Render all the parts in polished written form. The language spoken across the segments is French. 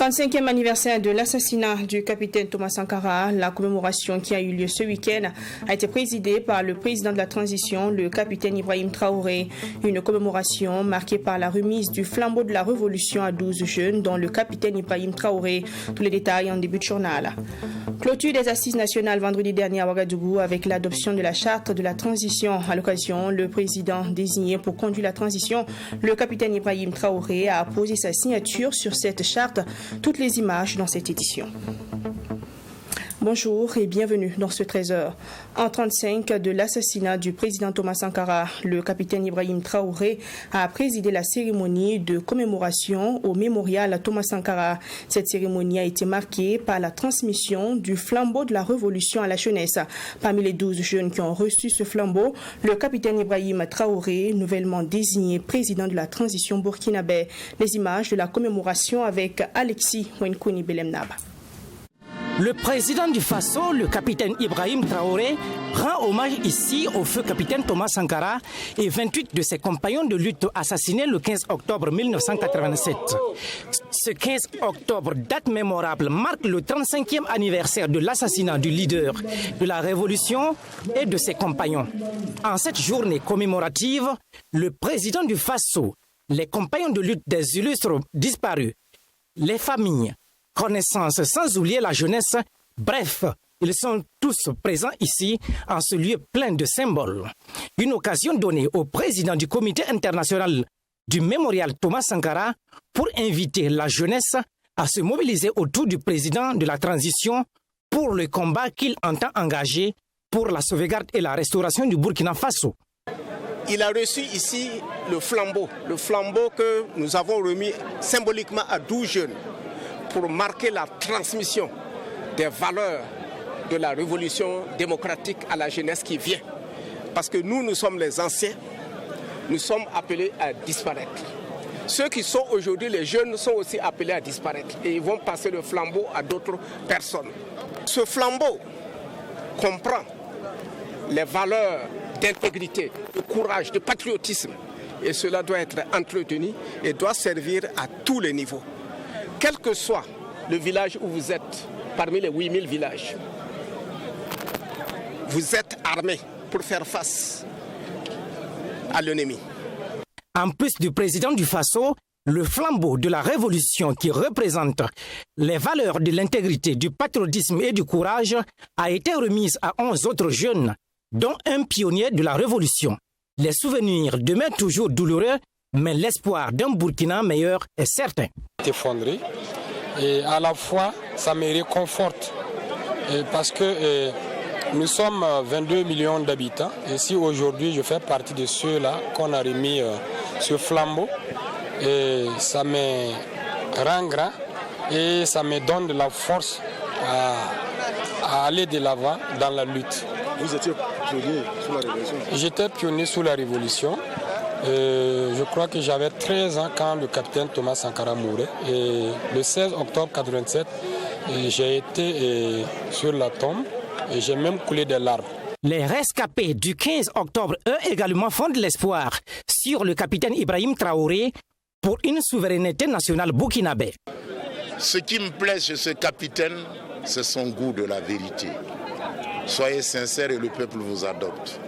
35e anniversaire de l'assassinat du capitaine Thomas Sankara, la commémoration qui a eu lieu ce week-end a été présidée par le président de la transition, le capitaine Ibrahim Traoré. Une commémoration marquée par la remise du flambeau de la révolution à 12 jeunes, dont le capitaine Ibrahim Traoré. Tous les détails en début de journal. Clôture des assises nationales vendredi dernier à Ouagadougou avec l'adoption de la charte de la transition. À l'occasion, le président désigné pour conduire la transition, le capitaine Ibrahim Traoré, a posé sa signature sur cette charte. Toutes les images dans cette édition. Bonjour et bienvenue dans ce 13h. En 35 de l'assassinat du président Thomas Sankara, le capitaine Ibrahim Traoré a présidé la cérémonie de commémoration au mémorial Thomas Sankara. Cette cérémonie a été marquée par la transmission du flambeau de la révolution à la jeunesse. Parmi les 12 jeunes qui ont reçu ce flambeau, le capitaine Ibrahim Traoré, nouvellement désigné président de la transition burkinabé. Les images de la commémoration avec Alexis Wenkouni Belemnab. Le président du Faso, le capitaine Ibrahim Traoré, rend hommage ici au feu capitaine Thomas Sankara et 28 de ses compagnons de lutte assassinés le 15 octobre 1987. Ce 15 octobre, date mémorable, marque le 35e anniversaire de l'assassinat du leader de la révolution et de ses compagnons. En cette journée commémorative, le président du Faso, les compagnons de lutte des illustres disparus, les familles, connaissance, sans oublier la jeunesse. Bref, ils sont tous présents ici en ce lieu plein de symboles. Une occasion donnée au président du comité international du mémorial Thomas Sankara pour inviter la jeunesse à se mobiliser autour du président de la transition pour le combat qu'il entend engager pour la sauvegarde et la restauration du Burkina Faso. Il a reçu ici le flambeau que nous avons remis symboliquement à 12 jeunes, pour marquer la transmission des valeurs de la révolution démocratique à la jeunesse qui vient. Parce que nous sommes les anciens, nous sommes appelés à disparaître. Ceux qui sont aujourd'hui les jeunes sont aussi appelés à disparaître et ils vont passer le flambeau à d'autres personnes. Ce flambeau comprend les valeurs d'intégrité, de courage, de patriotisme et cela doit être entretenu et doit servir à tous les niveaux. Quel que soit le village où vous êtes, parmi les 8000 villages, vous êtes armés pour faire face à l'ennemi. En plus du président du Faso, le flambeau de la révolution qui représente les valeurs de l'intégrité, du patriotisme et du courage a été remis à 11 autres jeunes, dont un pionnier de la révolution. Les souvenirs demeurent toujours douloureux, mais l'espoir d'un Burkina meilleur est certain. Effondré et à la fois ça me réconforte parce que nous sommes 22 millions d'habitants et si aujourd'hui je fais partie de ceux-là qu'on a remis ce flambeau et ça me rend grand et ça me donne de la force à aller de l'avant dans la lutte. Vous étiez pionnier sous la Révolution? J'étais pionnier sous la Révolution. Je crois que j'avais 13 ans quand le capitaine Thomas Sankara mourait. Et le 16 octobre 1987, j'ai été sur la tombe et j'ai même coulé des larmes. Les rescapés du 15 octobre, eux également, fondent l'espoir sur le capitaine Ibrahim Traoré pour une souveraineté nationale burkinabé. Ce qui me plaît chez ce capitaine, c'est son goût de la vérité. Soyez sincères et le peuple vous adopte.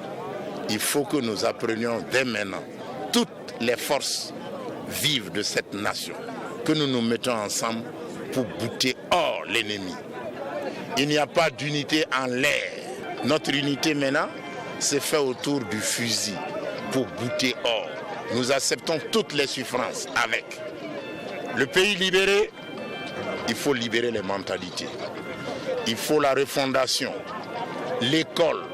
Il faut que nous apprenions dès maintenant, toutes les forces vives de cette nation, que nous nous mettons ensemble pour bouter hors l'ennemi. Il n'y a pas d'unité en l'air. Notre unité maintenant, c'est fait autour du fusil pour bouter hors. Nous acceptons toutes les souffrances avec. Le pays libéré, il faut libérer les mentalités. Il faut la refondation, l'école.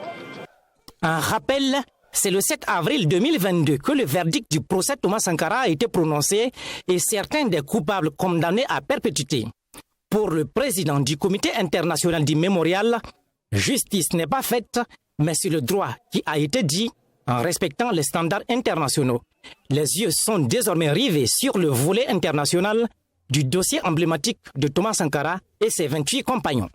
Un rappel, c'est le 7 avril 2022 que le verdict du procès Thomas Sankara a été prononcé et certains des coupables condamnés à perpétuité. Pour le président du comité international du mémorial, justice n'est pas faite, mais c'est le droit qui a été dit en respectant les standards internationaux. Les yeux sont désormais rivés sur le volet international du dossier emblématique de Thomas Sankara et ses 28 compagnons.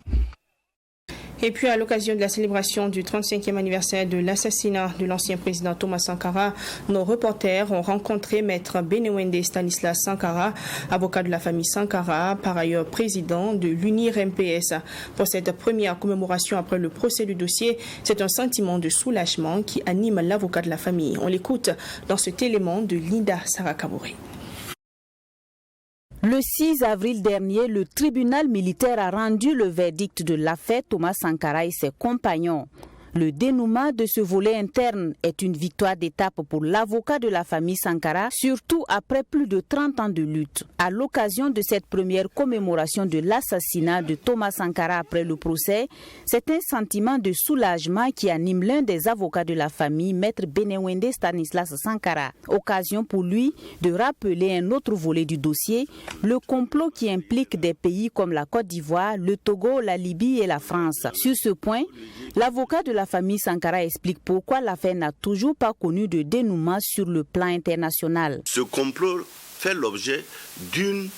Et puis, à l'occasion de la célébration du 35e anniversaire de l'assassinat de l'ancien président Thomas Sankara, nos reporters ont rencontré Maître Benewende Stanislas Sankara, avocat de la famille Sankara, par ailleurs président de l'UNIR-MPS. Pour cette première commémoration après le procès du dossier, c'est un sentiment de soulagement qui anime l'avocat de la famille. On l'écoute dans cet élément de Linda Sarakabouré. Le 6 avril dernier, le tribunal militaire a rendu le verdict de l'affaire Thomas Sankara et ses compagnons. Le dénouement de ce volet interne est une victoire d'étape pour l'avocat de la famille Sankara, surtout après plus de 30 ans de lutte. À l'occasion de cette première commémoration de l'assassinat de Thomas Sankara après le procès, c'est un sentiment de soulagement qui anime l'un des avocats de la famille, Maître Benewende Stanislas Sankara. Occasion pour lui de rappeler un autre volet du dossier, le complot qui implique des pays comme la Côte d'Ivoire, le Togo, la Libye et la France. Sur ce point, l'avocat de la famille Sankara explique pourquoi l'affaire n'a toujours pas connu de dénouement sur le plan international. Ce complot fait l'objet d'une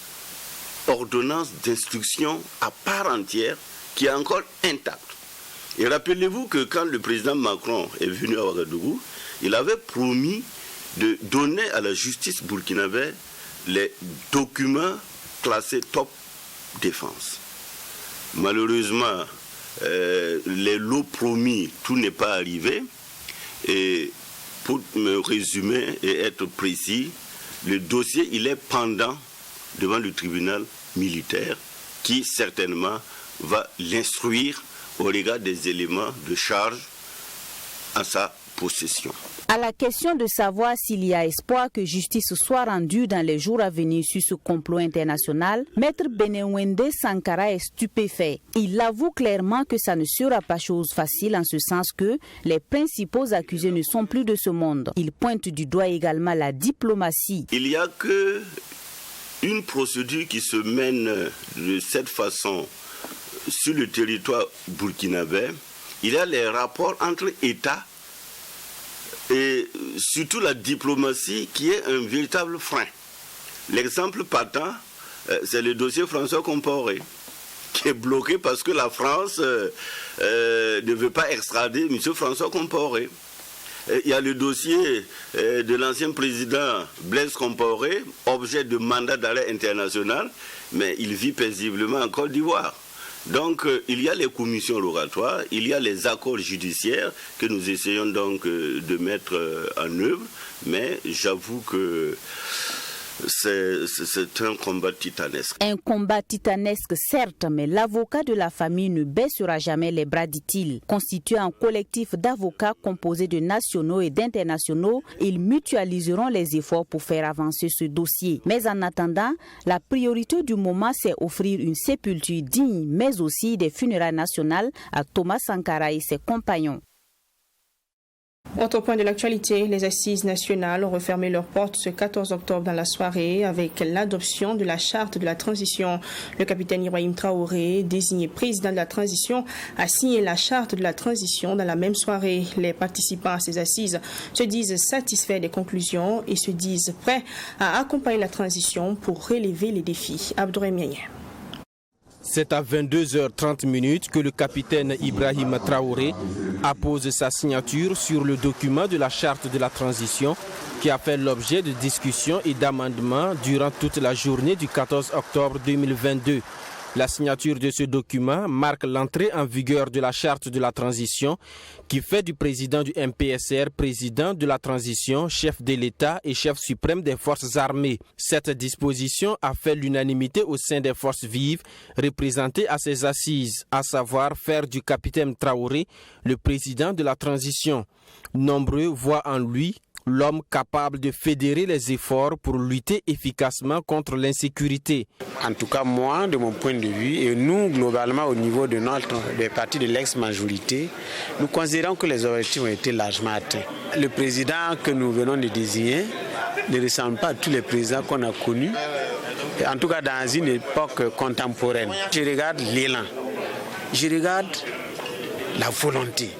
ordonnance d'instruction à part entière qui est encore intacte. Et rappelez-vous que quand le président Macron est venu à Ouagadougou, il avait promis de donner à la justice burkinabé les documents classés top défense. Malheureusement, les lots promis, tout n'est pas arrivé. Et pour me résumer et être précis, le dossier il est pendant devant le tribunal militaire qui certainement va l'instruire au regard des éléments de charge à sa possession. À la question de savoir s'il y a espoir que justice soit rendue dans les jours à venir sur ce complot international, Maître Benewende Sankara est stupéfait. Il avoue clairement que ça ne sera pas chose facile en ce sens que les principaux accusés ne sont plus de ce monde. Il pointe du doigt également la diplomatie. Il n'y a que une procédure qui se mène de cette façon sur le territoire burkinabé. Il y a les rapports entre États et surtout la diplomatie qui est un véritable frein. L'exemple patent, c'est le dossier François Compaoré, qui est bloqué parce que la France ne veut pas extrader M. François Compaoré. Il y a le dossier de l'ancien président Blaise Compaoré, objet de mandat d'arrêt international, mais il vit paisiblement en Côte d'Ivoire. Donc il y a les commissions rogatoires, il y a les accords judiciaires que nous essayons donc de mettre en œuvre, mais j'avoue que c'est un combat titanesque. Un combat titanesque certes, mais l'avocat de la famille ne baissera jamais les bras, dit-il. Constitué un collectif d'avocats composé de nationaux et d'internationaux, ils mutualiseront les efforts pour faire avancer ce dossier. Mais en attendant, la priorité du moment, c'est offrir une sépulture digne, mais aussi des funérailles nationales à Thomas Sankara et ses compagnons. Autre point de l'actualité, les assises nationales ont refermé leurs portes ce 14 octobre dans la soirée avec l'adoption de la charte de la transition. Le capitaine Ibrahim Traoré, désigné président de la transition, a signé la charte de la transition dans la même soirée. Les participants à ces assises se disent satisfaits des conclusions et se disent prêts à accompagner la transition pour relever les défis. Abdourahim Miaye. C'est à 22h30 que le capitaine Ibrahim Traoré appose sa signature sur le document de la charte de la transition qui a fait l'objet de discussions et d'amendements durant toute la journée du 14 octobre 2022. La signature de ce document marque l'entrée en vigueur de la charte de la transition qui fait du président du MPSR président de la transition, chef de l'État et chef suprême des forces armées. Cette disposition a fait l'unanimité au sein des forces vives représentées à ces assises, à savoir faire du capitaine Traoré le président de la transition. Nombreux voient en lui l'homme capable de fédérer les efforts pour lutter efficacement contre l'insécurité. En tout cas, moi, de mon point de vue, et nous, globalement, au niveau des partis de l'ex-majorité, nous considérons que les objectifs ont été largement atteints. Le président que nous venons de désigner ne ressemble pas à tous les présidents qu'on a connus, en tout cas dans une époque contemporaine. Je regarde l'élan, je regarde la volonté,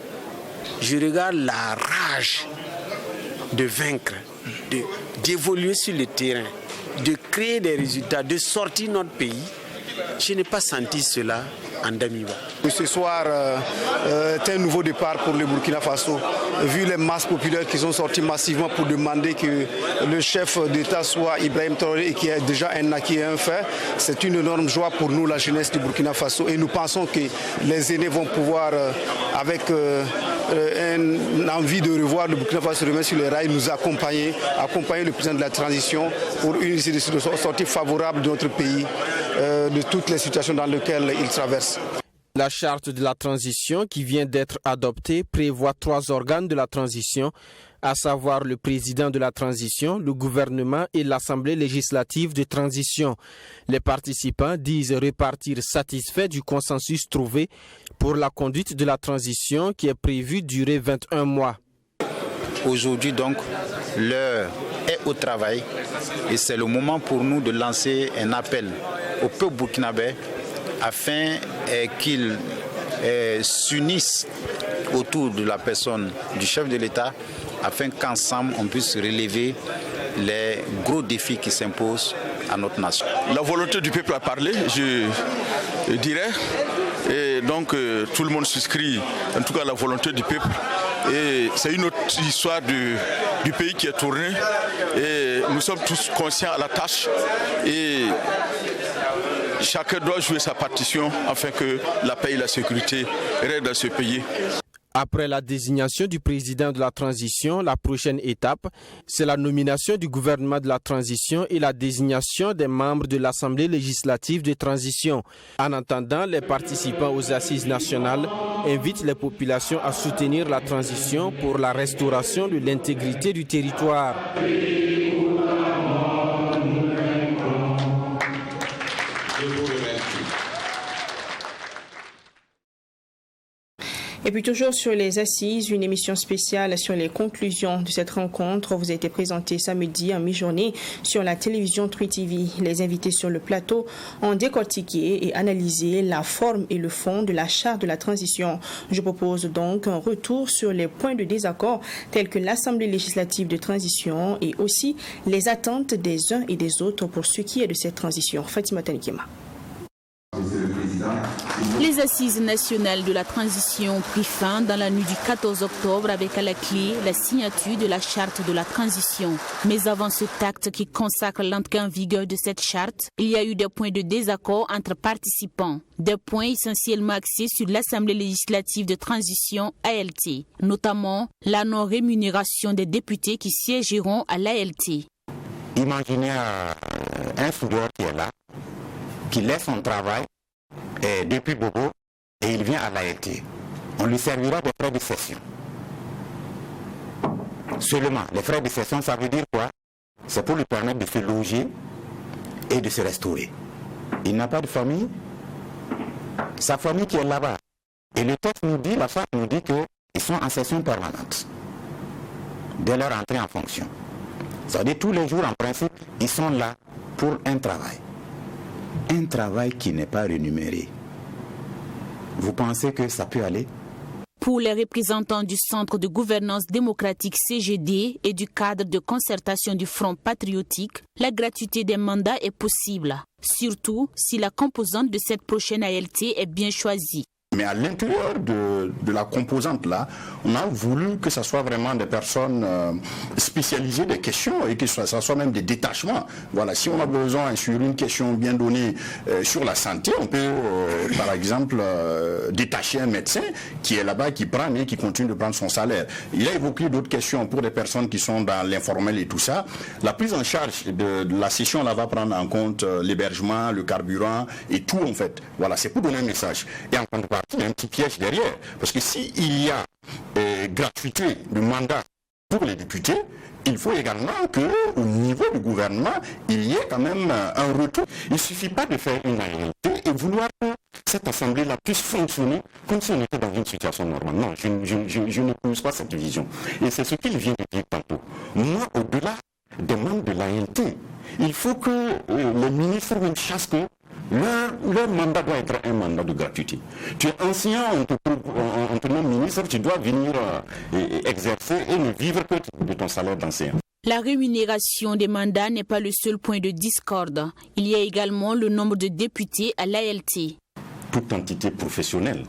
je regarde la rage de vaincre, d'évoluer sur le terrain, de créer des résultats, de sortir notre pays. Je n'ai pas senti cela en Damiba. Ce soir est un nouveau départ pour le Burkina Faso. Vu les masses populaires qui sont sorties massivement pour demander que le chef d'État soit Ibrahim Traoré et qui est déjà un acquis et un fait, c'est une énorme joie pour nous, la jeunesse du Burkina Faso. Et nous pensons que les aînés vont pouvoir, avec une envie de revoir le Burkina Faso remettre sur les rails, nous accompagner le président de la transition pour une sortie favorable de notre pays, de toutes les situations dans lesquelles il traverse. La charte de la transition qui vient d'être adoptée prévoit 3 organes de la transition, à savoir le président de la transition, le gouvernement et l'Assemblée législative de transition. Les participants disent repartir satisfaits du consensus trouvé pour la conduite de la transition qui est prévue durer 21 mois. Aujourd'hui donc, l'heure est au travail et c'est le moment pour nous de lancer un appel au peuple burkinabé afin qu'ils s'unissent autour de la personne du chef de l'État afin qu'ensemble on puisse relever les gros défis qui s'imposent à notre nation. La volonté du peuple a parlé, je dirais, et donc tout le monde souscrit en tout cas à la volonté du peuple. Et c'est une autre histoire du pays qui est tourné et nous sommes tous conscients à la tâche et chacun doit jouer sa partition afin que la paix et la sécurité règnent dans ce pays. Après la désignation du président de la transition, la prochaine étape, c'est la nomination du gouvernement de la transition et la désignation des membres de l'Assemblée législative de transition. En attendant, les participants aux assises nationales invitent les populations à soutenir la transition pour la restauration de l'intégrité du territoire. Et puis toujours sur les assises, une émission spéciale sur les conclusions de cette rencontre vous a été présentée samedi en mi-journée sur la télévision Trui TV. Les invités sur le plateau ont décortiqué et analysé la forme et le fond de la charte de la transition. Je propose donc un retour sur les points de désaccord tels que l'Assemblée législative de transition et aussi les attentes des uns et des autres pour ce qui est de cette transition. Fatima Tanikema. Les assises nationales de la transition ont pris fin dans la nuit du 14 octobre avec à la clé la signature de la charte de la transition. Mais avant cet acte qui consacre l'entrée en vigueur de cette charte, il y a eu des points de désaccord entre participants. Des points essentiellement axés sur l'Assemblée législative de transition ALT, notamment la non-rémunération des députés qui siégeront à l'ALT. Imaginez un soudeur qui est là, qui laisse son travail depuis Bobo et il vient à l'ALT. On lui servira des frais de session. Seulement, les frais de session, ça veut dire quoi? C'est pour lui permettre de se loger et de se restaurer. Il n'a pas de famille. Sa famille qui est là-bas. Et le texte nous dit, la charte nous dit qu'ils sont en session permanente dès leur entrée en fonction. Ça veut dire tous les jours, en principe, ils sont là pour un travail. Un travail qui n'est pas rémunéré. Vous pensez que ça peut aller? Pour les représentants du Centre de gouvernance démocratique CGD et du cadre de concertation du Front patriotique, la gratuité des mandats est possible, surtout si la composante de cette prochaine ALT est bien choisie. Mais à l'intérieur de la composante là, on a voulu que ce soit vraiment des personnes spécialisées des questions et que ça soit même des détachements. Voilà, si on a besoin sur une question bien donnée sur la santé, on peut par exemple détacher un médecin qui est là-bas, qui prend et qui continue de prendre son salaire. Il a évoqué d'autres questions pour des personnes qui sont dans l'informel et tout ça. La prise en charge de la session là va prendre en compte l'hébergement, le carburant et tout en fait. Voilà, c'est pour donner un message. Et en contrepartie, il y a un petit piège derrière. Parce que s'il y a gratuité de mandat pour les députés, il faut également qu'au niveau du gouvernement, il y ait quand même un retour. Il ne suffit pas de faire une réalité et vouloir que cette assemblée-là puisse fonctionner comme si on était dans une situation normale. Non, je ne pose pas cette vision. Et c'est ce qu'il vient de dire tantôt. Moi, au-delà des membres de l'ALT, il faut que le ministre me chasse que Leur mandat doit être un mandat de gratuité. Tu es enseignant, on te nomme ministre, tu dois venir exercer et ne vivre que de ton salaire d'enseignant. La rémunération des mandats n'est pas le seul point de discorde. Il y a également le nombre de députés à l'ALT. Toute entité professionnelle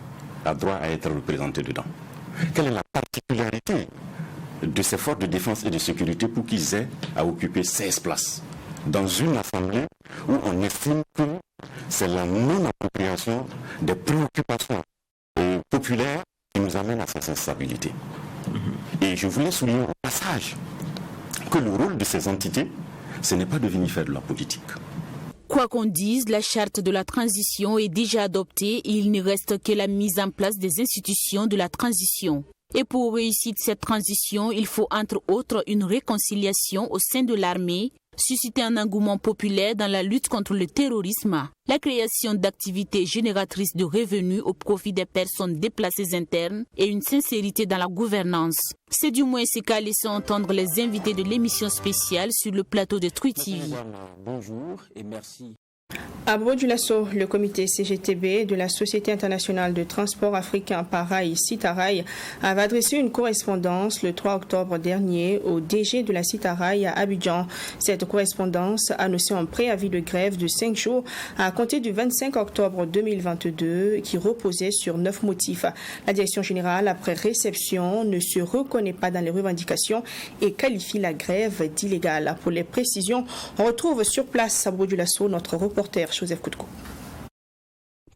a droit à être représentée dedans. Quelle est la particularité de ces forces de défense et de sécurité pour qu'ils aient à occuper 16 places dans une assemblée où on estime que c'est la non-appropriation des préoccupations populaires qui nous amène à cette instabilité. Et je voulais souligner au passage que le rôle de ces entités, ce n'est pas de venir faire de la politique. Quoi qu'on dise, la charte de la transition est déjà adoptée et il ne reste que la mise en place des institutions de la transition. Et pour réussir cette transition, il faut entre autres une réconciliation au sein de l'armée, susciter un engouement populaire dans la lutte contre le terrorisme, la création d'activités génératrices de revenus au profit des personnes déplacées internes et une sincérité dans la gouvernance. C'est du moins ce qu'a laissé entendre les invités de l'émission spéciale sur le plateau de Truy TV. Bonjour et merci. À Brodulasso, le comité CGTB de la Société internationale de transport africain Paraï Citaraï avait adressé une correspondance le 3 octobre dernier au DG de la Citaraï à Abidjan. Cette correspondance annonçait un préavis de grève de 5 jours à compter du 25 octobre 2022 qui reposait sur 9 motifs. La direction générale, après réception, ne se reconnaît pas dans les revendications et qualifie la grève d'illégale. Pour les précisions, on retrouve sur place à Brodulasso notre reporter Joseph Koutko.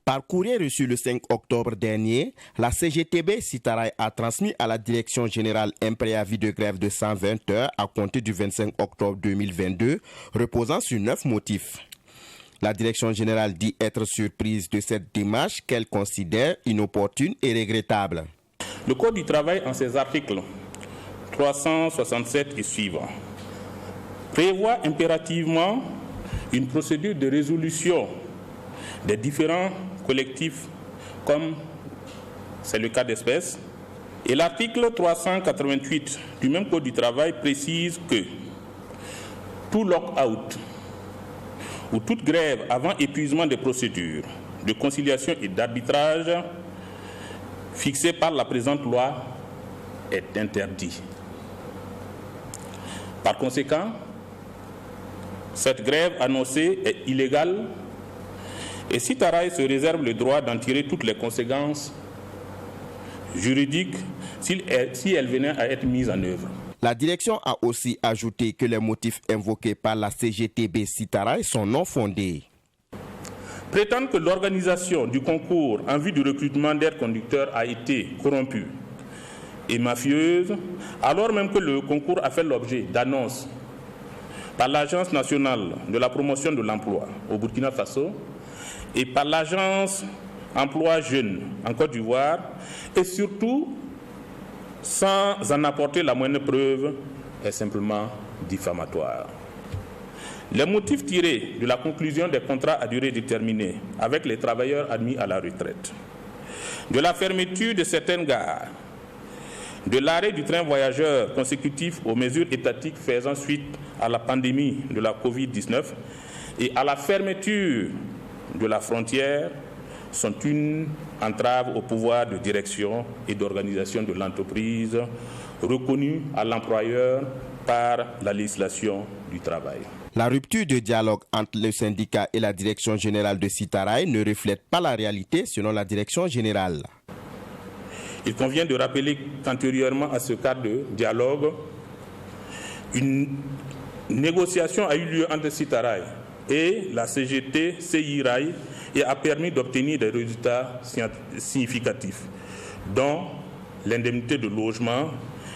Par courrier reçu le 5 octobre dernier, la CGTB Citaraï a transmis à la Direction générale un préavis de grève de 120 heures à compter du 25 octobre 2022, reposant sur 9 motifs. La Direction générale dit être surprise de cette démarche qu'elle considère inopportune et regrettable. Le Code du travail, en ses articles 367 et suivants, prévoit impérativement une procédure de résolution des différents collectifs, comme c'est le cas d'espèce. Et l'article 388 du même Code du travail précise que tout lock-out ou toute grève avant épuisement des procédures de conciliation et d'arbitrage fixées par la présente loi est interdit. Par conséquent, cette grève annoncée est illégale et Citaraï se réserve le droit d'en tirer toutes les conséquences juridiques si elle venait à être mise en œuvre. La direction a aussi ajouté que les motifs invoqués par la CGTB Citaraï sont non fondés. Prétendre que l'organisation du concours en vue du recrutement d'aide conducteurs a été corrompue et mafieuse, alors même que le concours a fait l'objet d'annonces par l'Agence nationale de la promotion de l'emploi au Burkina Faso et par l'Agence Emploi Jeunes en Côte d'Ivoire, et surtout sans en apporter la moindre preuve, est simplement diffamatoire. Les motifs tirés de la conclusion des contrats à durée déterminée avec les travailleurs admis à la retraite, de la fermeture de certaines gares, de l'arrêt du train voyageur consécutif aux mesures étatiques faisant suite à la pandémie de la Covid-19 et à la fermeture de la frontière sont une entrave au pouvoir de direction et d'organisation de l'entreprise reconnue à l'employeur par la législation du travail. La rupture de dialogue entre le syndicat et la direction générale de Citaraï ne reflète pas la réalité selon la direction générale. Il convient de rappeler qu'antérieurement à ce cadre de dialogue, une négociation a eu lieu entre Citaraï et la CGT CIRAI et a permis d'obtenir des résultats significatifs, dont l'indemnité de logement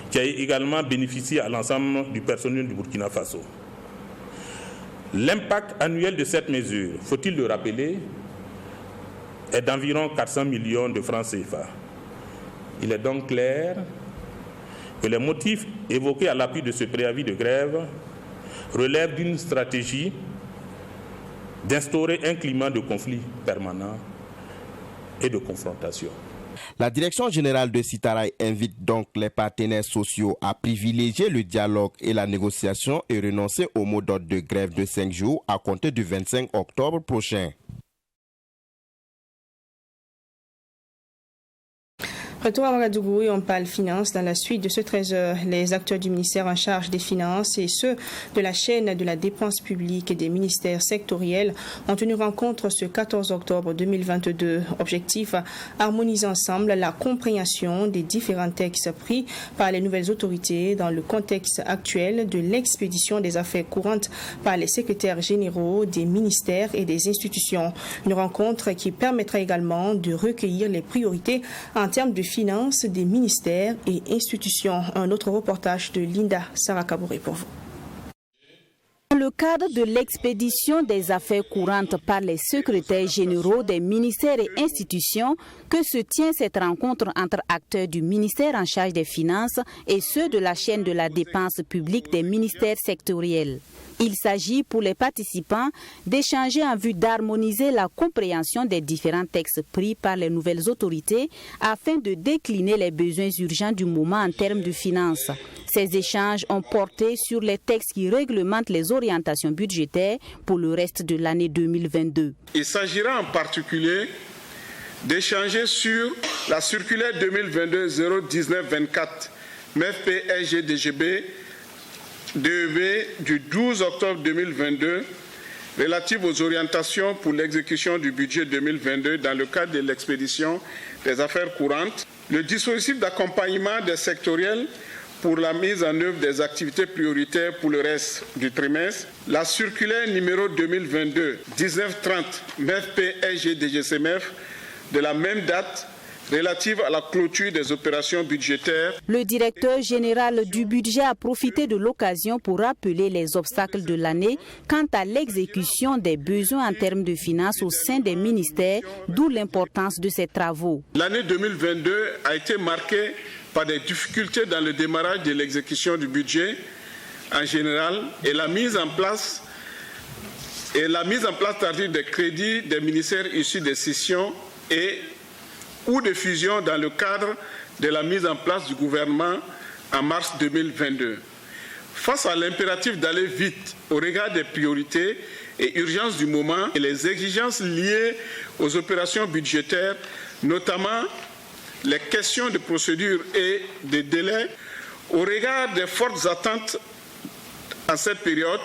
qui a également bénéficié à l'ensemble du personnel du Burkina Faso. L'impact annuel de cette mesure, faut-il le rappeler, est d'environ 400 millions de francs CFA. Il est donc clair que les motifs évoqués à l'appui de ce préavis de grève relèvent d'une stratégie d'instaurer un climat de conflit permanent et de confrontation. La direction générale de Citaraï invite donc les partenaires sociaux à privilégier le dialogue et la négociation et renoncer au mot d'ordre de grève de 5 jours à compter du 25 octobre prochain. Retour à Ouagadougou et on parle finances. Dans la suite de ce 13h, les acteurs du ministère en charge des finances et ceux de la chaîne de la dépense publique et des ministères sectoriels ont tenu rencontre ce 14 octobre 2022. Objectif, harmoniser ensemble la compréhension des différents textes pris par les nouvelles autorités dans le contexte actuel de l'expédition des affaires courantes par les secrétaires généraux des ministères et des institutions. Une rencontre qui permettra également de recueillir les priorités en termes de finances des ministères et institutions. Un autre reportage de Linda Sarakabouré pour vous. Dans le cadre de l'expédition des affaires courantes par les secrétaires généraux des ministères et institutions que se tient cette rencontre entre acteurs du ministère en charge des finances et ceux de la chaîne de la dépense publique des ministères sectoriels. Il s'agit pour les participants d'échanger en vue d'harmoniser la compréhension des différents textes pris par les nouvelles autorités afin de décliner les besoins urgents du moment en termes de finances. Ces échanges ont porté sur les textes qui réglementent les orientations budgétaires pour le reste de l'année 2022. Il s'agira en particulier d'échanger sur la circulaire 2022-019-24 MEF-PSG-DGB DEB du 12 octobre 2022 relative aux orientations pour l'exécution du budget 2022 dans le cadre de l'expédition des affaires courantes, le dispositif d'accompagnement des sectoriels pour la mise en œuvre des activités prioritaires pour le reste du trimestre, la circulaire numéro 2022-1930 MEF-PSG-DGCMF de la même date relative à la clôture des opérations budgétaires. Le directeur général du budget a profité de l'occasion pour rappeler les obstacles de l'année quant à l'exécution des besoins en termes de finances au sein des ministères, d'où l'importance de ces travaux. L'année 2022 a été marquée par des difficultés dans le démarrage de l'exécution du budget en général et la mise en place tardive des crédits des ministères issus des scissions ou de fusion dans le cadre de la mise en place du gouvernement en mars 2022. Face à l'impératif d'aller vite au regard des priorités et urgences du moment et les exigences liées aux opérations budgétaires, notamment les questions de procédure et de délai, au regard des fortes attentes en cette période,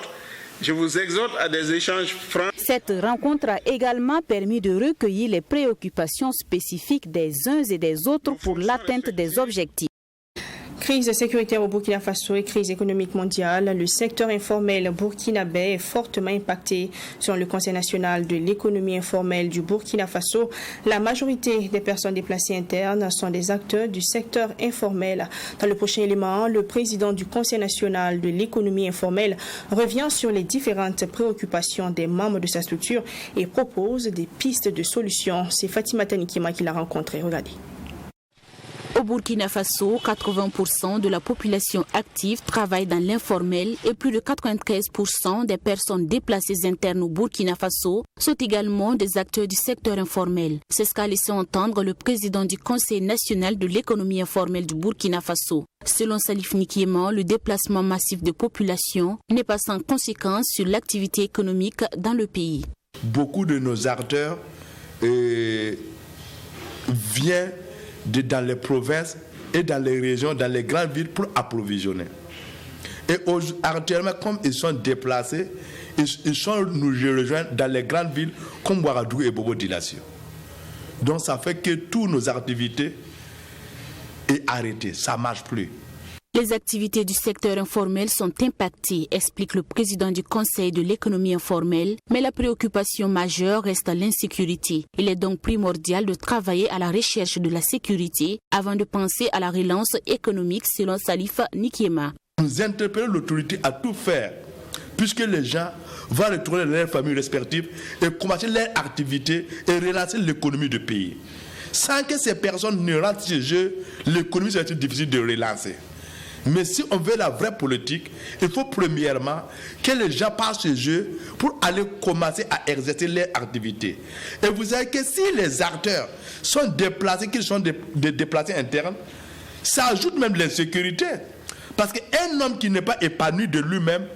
je vous exhorte à des échanges francs. Cette rencontre a également permis de recueillir les préoccupations spécifiques des uns et des autres pour l'atteinte des objectifs. Crise sécuritaire au Burkina Faso et crise économique mondiale, le secteur informel burkinabé est fortement impacté. Selon le Conseil national de l'économie informelle du Burkina Faso, la majorité des personnes déplacées internes sont des acteurs du secteur informel. Dans le prochain élément, le président du Conseil national de l'économie informelle revient sur les différentes préoccupations des membres de sa structure et propose des pistes de solutions. C'est Fatima Tanikima qui l'a rencontré. Regardez. Au Burkina Faso, 80% de la population active travaille dans l'informel et plus de 93% des personnes déplacées internes au Burkina Faso sont également des acteurs du secteur informel. C'est ce qu'a laissé entendre le président du Conseil national de l'économie informelle du Burkina Faso. Selon Salif Nikiema, le déplacement massif de population n'est pas sans conséquence sur l'activité économique dans le pays. Beaucoup de nos acteurs viennent dans les provinces et dans les régions, dans les grandes villes pour approvisionner. Et actuellement, comme ils sont déplacés, ils sont nous rejoindre dans les grandes villes comme Ouagadougou et Bobo-Dioulasso. Donc ça fait que toutes nos activités sont arrêtées, ça ne marche plus. Les activités du secteur informel sont impactées, explique le président du Conseil de l'économie informelle, mais la préoccupation majeure reste l'insécurité. Il est donc primordial de travailler à la recherche de la sécurité avant de penser à la relance économique, selon Salif Nikiema. Nous interpellons l'autorité à tout faire, puisque les gens vont retourner dans leurs familles respectives et commencer leur activité et relancer l'économie du pays. Sans que ces personnes ne rentrent chez eux, l'économie sera difficile de relancer. Mais si on veut la vraie politique, il faut premièrement que les gens passent chez eux pour aller commencer à exercer leur activité. Et vous savez que si les acteurs sont déplacés, qu'ils sont des déplacés internes, ça ajoute même l'insécurité. Parce qu'un homme qui n'est pas épanoui de lui-même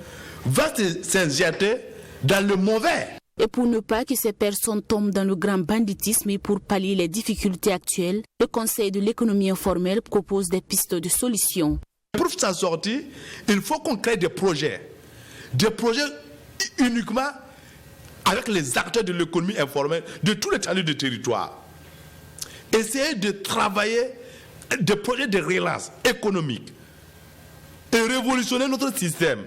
va s'injecter dans le mauvais. Et pour ne pas que ces personnes tombent dans le grand banditisme et pour pallier les difficultés actuelles, le Conseil de l'économie informelle propose des pistes de solutions. Pour s'en sortir, il faut qu'on crée des projets uniquement avec les acteurs de l'économie informelle de tous les étendues du territoire. Essayer de travailler des projets de relance économique et révolutionner notre système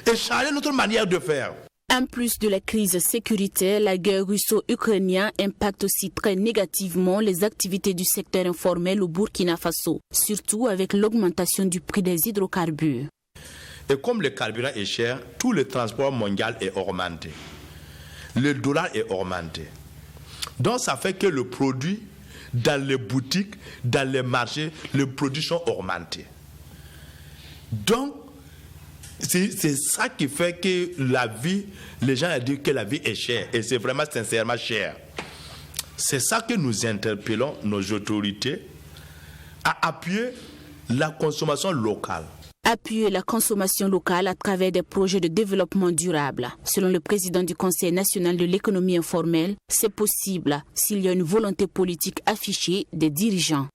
et changer notre manière de faire. En plus de la crise sécuritaire, la guerre russo-ukrainienne impacte aussi très négativement les activités du secteur informel au Burkina Faso, surtout avec l'augmentation du prix des hydrocarbures. Et comme le carburant est cher, tout le transport mondial est augmenté. Le dollar est augmenté. Donc ça fait que le produit dans les boutiques, dans les marchés, les produits sont augmentés. Donc, c'est ça qui fait que la vie, les gens disent que la vie est chère. Et c'est vraiment sincèrement cher. C'est ça que nous interpellons nos autorités à appuyer la consommation locale. Appuyer la consommation locale à travers des projets de développement durable. Selon le président du Conseil national de l'économie informelle, c'est possible s'il y a une volonté politique affichée des dirigeants.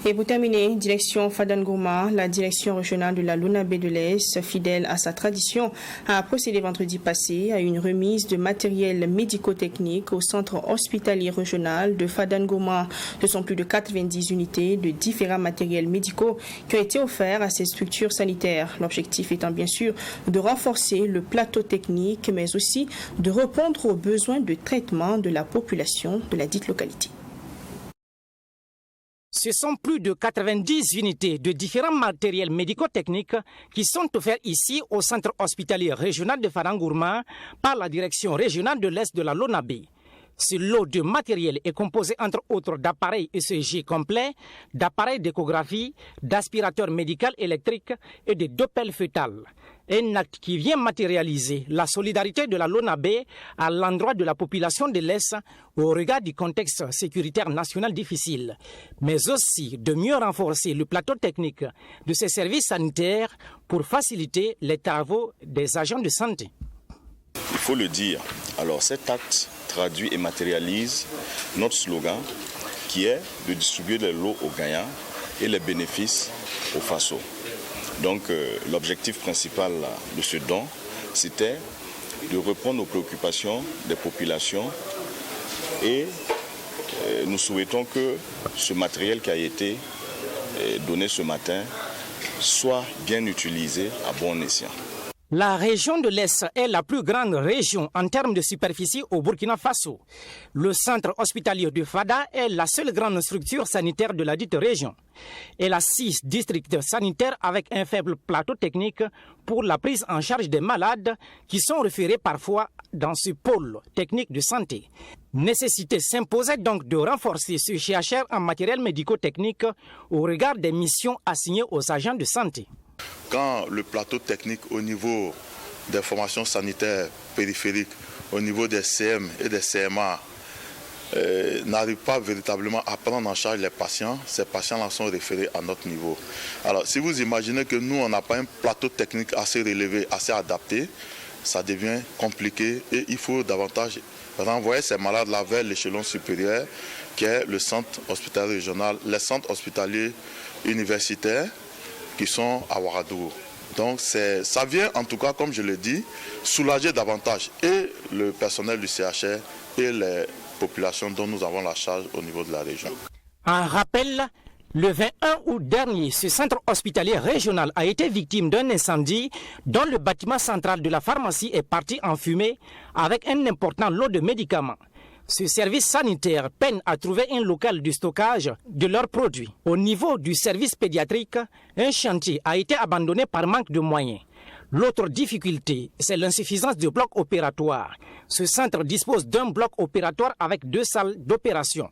Et pour terminer, direction Fadangourma, la direction régionale de la Lounabé de l'Est, fidèle à sa tradition, a procédé vendredi passé à une remise de matériel médico-technique au centre hospitalier régional de Fadangourma. Ce sont plus de 90 unités de différents matériels médicaux qui ont été offerts à ces structures sanitaires. L'objectif étant bien sûr de renforcer le plateau technique, mais aussi de répondre aux besoins de traitement de la population de la dite localité. Ce sont plus de 90 unités de différents matériels médico-techniques qui sont offerts ici au centre hospitalier régional de Fadangourma par la direction régionale de l'Est de la Lounabé. Ce lot de matériel est composé entre autres d'appareils ECG complets, d'appareils d'échographie, d'aspirateurs médicaux électriques et de doppels fœtales. Un acte qui vient matérialiser la solidarité de la Lounabé à l'endroit de la population de l'Est au regard du contexte sécuritaire national difficile, mais aussi de mieux renforcer le plateau technique de ces services sanitaires pour faciliter les travaux des agents de santé. Il faut le dire, alors cet acte traduit et matérialise notre slogan qui est de distribuer les lots aux gagnants et les bénéfices aux Faso. Donc l'objectif principal de ce don, c'était de répondre aux préoccupations des populations et nous souhaitons que ce matériel qui a été donné ce matin soit bien utilisé à bon escient. La région de l'Est est la plus grande région en termes de superficie au Burkina Faso. Le centre hospitalier de Fada est la seule grande structure sanitaire de la dite région. Elle a 6 districts sanitaires avec un faible plateau technique pour la prise en charge des malades qui sont référés parfois dans ce pôle technique de santé. Nécessité s'imposait donc de renforcer ce CHR en matériel médico-technique au regard des missions assignées aux agents de santé. Quand le plateau technique au niveau des formations sanitaires périphériques, au niveau des CM et des CMA, n'arrive pas véritablement à prendre en charge les patients, ces patients-là sont référés à notre niveau. Alors, si vous imaginez que nous, on n'a pas un plateau technique assez relevé, assez adapté, ça devient compliqué et il faut davantage renvoyer ces malades-là vers l'échelon supérieur, qui est le centre hospitalier régional, les centres hospitaliers universitaires, qui sont à Ouagadougou. Donc ça vient en tout cas, comme je l'ai dit, soulager davantage et le personnel du CHR et les populations dont nous avons la charge au niveau de la région. En rappel, le 21 août dernier, ce centre hospitalier régional a été victime d'un incendie dont le bâtiment central de la pharmacie est parti en fumée avec un important lot de médicaments. Ce service sanitaire peine à trouver un local de stockage de leurs produits. Au niveau du service pédiatrique, un chantier a été abandonné par manque de moyens. L'autre difficulté, c'est l'insuffisance de blocs opératoires. Ce centre dispose d'un bloc opératoire avec 2 salles d'opération.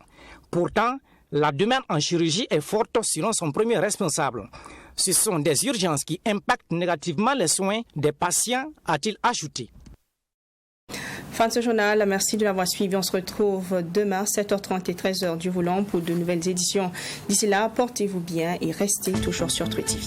Pourtant, la demande en chirurgie est forte selon son premier responsable. Ce sont des urgences qui impactent négativement les soins des patients, a-t-il ajouté. Fin de ce journal, merci de l'avoir suivi. On se retrouve demain, 7h30 et 13h du volant pour de nouvelles éditions. D'ici là, portez-vous bien et restez toujours sur True TV.